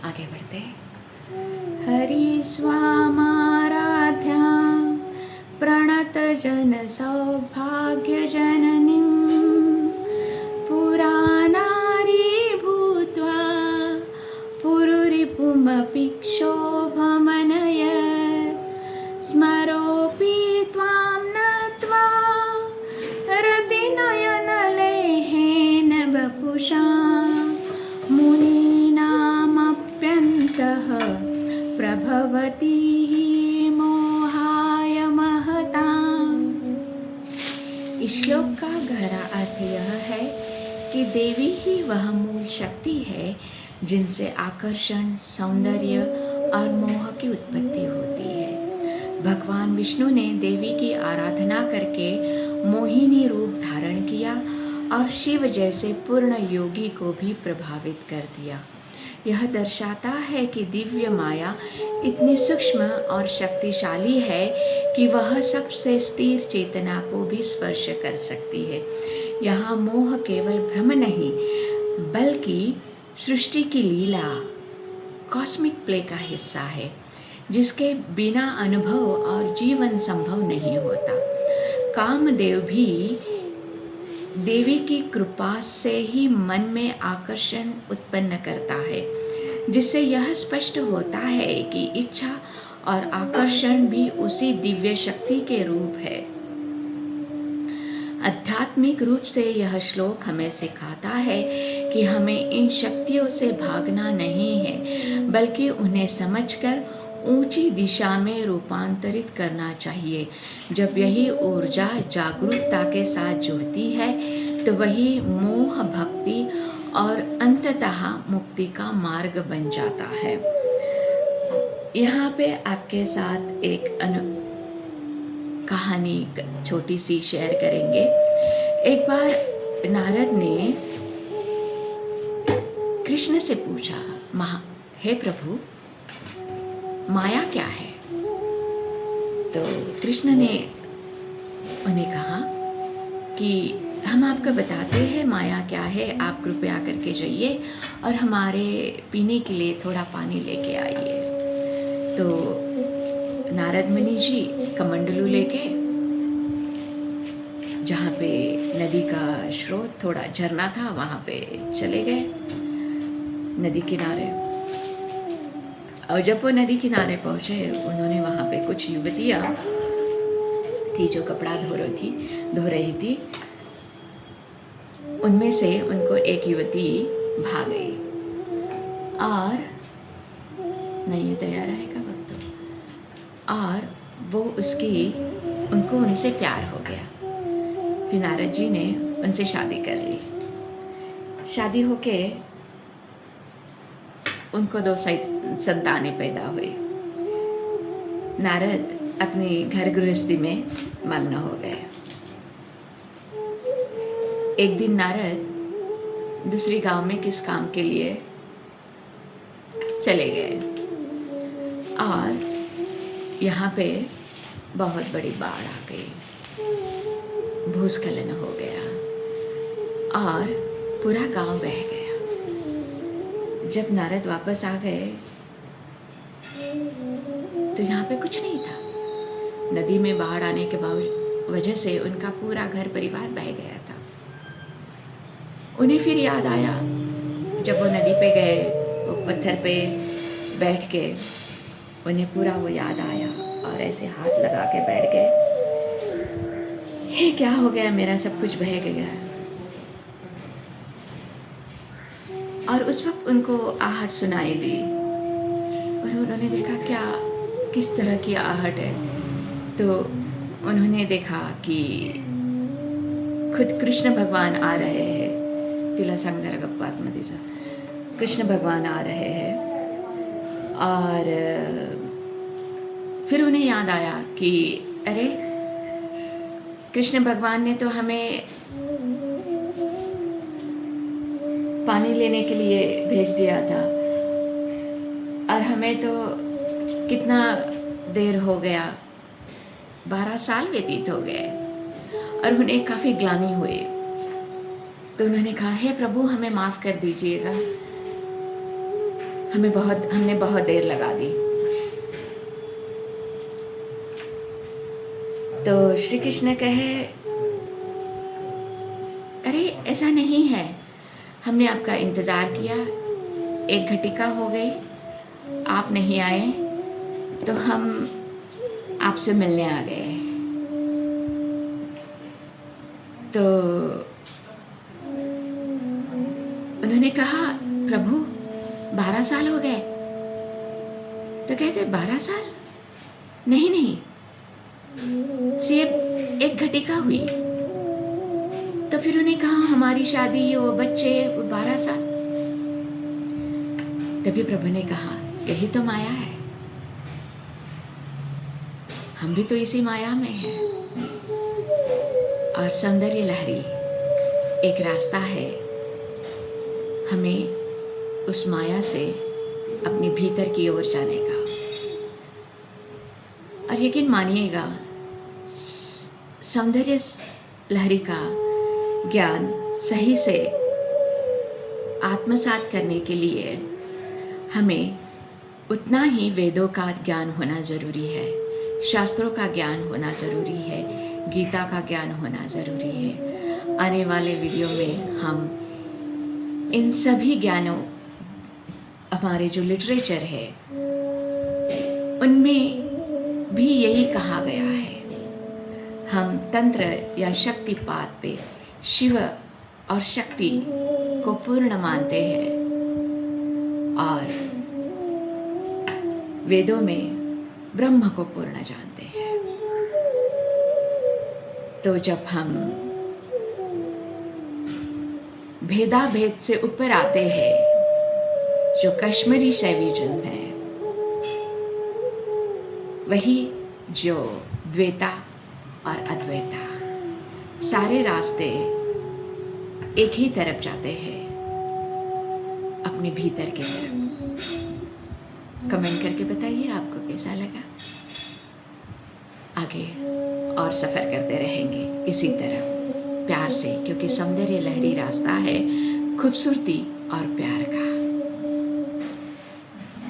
आगे बढ़ते हैं। हरि स्वामाराध्या प्रणत जन सौभाग्य जननीं पुराणारी भूत्वा पुरुरिपुमपि क्षोभमनयत् स्मरोऽपि त्वां नत्वा रतिनयनलेहेन वपुषा मुनीनामप्यन्तः प्रभवती मोहाय महताम्। इस श्लोक का गहरा अर्थ यह है कि देवी ही वह मूल शक्ति है जिनसे आकर्षण, सौंदर्य और मोह की उत्पत्ति होती है। भगवान विष्णु ने देवी की आराधना करके मोहिनी रूप धारण किया और शिव जैसे पूर्ण योगी को भी प्रभावित कर दिया। यह दर्शाता है कि दिव्य माया इतनी सूक्ष्म और शक्तिशाली है कि वह सबसे स्थिर चेतना को भी स्पर्श कर सकती है। यहाँ मोह केवल भ्रम नहीं बल्कि सृष्टि की लीला, कॉस्मिक प्ले का हिस्सा है जिसके बिना अनुभव और जीवन संभव नहीं होता। कामदेव भी देवी की कृपा से ही मन में आकर्षण उत्पन्न करता है, जिससे यह स्पष्ट होता है कि इच्छा और आकर्षण भी उसी दिव्य शक्ति के रूप है। आध्यात्मिक रूप से यह श्लोक हमें सिखाता है कि हमें इन शक्तियों से भागना नहीं है बल्कि उन्हें समझकर ऊंची दिशा में रूपांतरित करना चाहिए। जब यही ऊर्जा जागरूकता के साथ जुड़ती है तो वही मोह, भक्ति और अंततः मुक्ति का मार्ग बन जाता है। यहाँ पे आपके साथ एक कहानी छोटी सी शेयर करेंगे। एक बार नारद ने कृष्ण से पूछा, हे प्रभु, माया क्या है? तो कृष्ण ने उन्हें कहा कि हम आपको बताते हैं माया क्या है, आप कृपया करके जाइए और हमारे पीने के लिए थोड़ा पानी लेके आइए। तो नारद मुनि जी कमंडलू लेके जहाँ पे नदी का स्रोत, थोड़ा झरना था, वहाँ पे चले गए नदी किनारे। और जब वो नदी किनारे पहुँचे, उन्होंने वहाँ पे कुछ युवतियाँ थी जो कपड़ा धो रही थी। उनमें से उनको एक युवती भाग गई और नहीं, ये तैयार रहेगा वक्त, और वो उनको उनसे प्यार हो गया। फिर नारद जी ने उनसे शादी कर ली। शादी होके उनको 2 संतानें पैदा हुई। नारद अपनी घर गृहस्थी में मग्न हो गए। एक दिन नारद दूसरी गांव में किस काम के लिए चले गए और यहाँ पे बहुत बड़ी बाढ़ आ गई, भूस्खलन हो गया और पूरा गांव बह गया। जब नारद वापस आ गए तो यहाँ पे कुछ नहीं था। नदी में बाढ़ आने के वजह से उनका पूरा घर परिवार बह गया था। उन्हें फिर याद आया, जब वो नदी पे गए, वो पत्थर पे बैठ के उन्हें पूरा वो याद आया और ऐसे हाथ लगा के बैठ गए, हे क्या हो गया, मेरा सब कुछ बह गया। और उस वक्त उनको आहट सुनाई दी और उन्होंने देखा क्या, किस तरह की आहट है। तो उन्होंने देखा कि खुद कृष्ण भगवान आ रहे हैं। तिला संगदर गप्पात मदीसा, कृष्ण भगवान आ रहे हैं। और फिर उन्हें याद आया कि अरे, कृष्ण भगवान ने तो हमें पानी लेने के लिए भेज दिया था और हमें तो कितना देर हो गया, 12 साल व्यतीत हो गए। और उन्हें काफ़ी ग्लानि हुई। तो उन्होंने कहा, हे प्रभु, हमें माफ़ कर दीजिएगा, हमने बहुत देर लगा दी। तो श्री कृष्ण कहे, अरे ऐसा नहीं है, हमने आपका इंतज़ार किया, 1 घटिका हो गई, आप नहीं आए, तो हम आपसे मिलने आ गए। तो उन्होंने कहा, प्रभु 12 साल हो गए। तो कहते 12 साल? नहीं, सिर्फ 1 घटिका हुई। तो फिर उन्हें कहा, हमारी शादी, वो बच्चे, वो 12 साल। तभी प्रभु ने कहा, यही तो माया है, हम भी तो इसी माया में हैं। और सौंदर्य लहरी एक रास्ता है हमें उस माया से अपने भीतर की ओर जाने का। और यकीन मानिएगा, सौंदर्य लहरी का ज्ञान सही से आत्मसात करने के लिए हमें उतना ही वेदों का ज्ञान होना ज़रूरी है, शास्त्रों का ज्ञान होना ज़रूरी है, गीता का ज्ञान होना ज़रूरी है। आने वाले वीडियो में हम इन सभी ज्ञानों, हमारे जो लिटरेचर है उनमें भी यही कहा गया है। हम तंत्र या शक्तिपात पे शिव और शक्ति को पूर्ण मानते हैं और वेदों में ब्रह्म को पूर्ण जानते हैं। तो जब हम भेदाभेद से ऊपर आते हैं, जो कश्मीरी शैविज्म है, वही जो द्वैता और अद्वैता, सारे रास्ते एक ही तरफ जाते हैं, अपने भीतर की तरफ। कमेंट करके बताइए आपको कैसा लगा। आगे और सफ़र करते रहेंगे इसी तरह प्यार से, क्योंकि सौंदर्य लहरी रास्ता है खूबसूरती और प्यार का।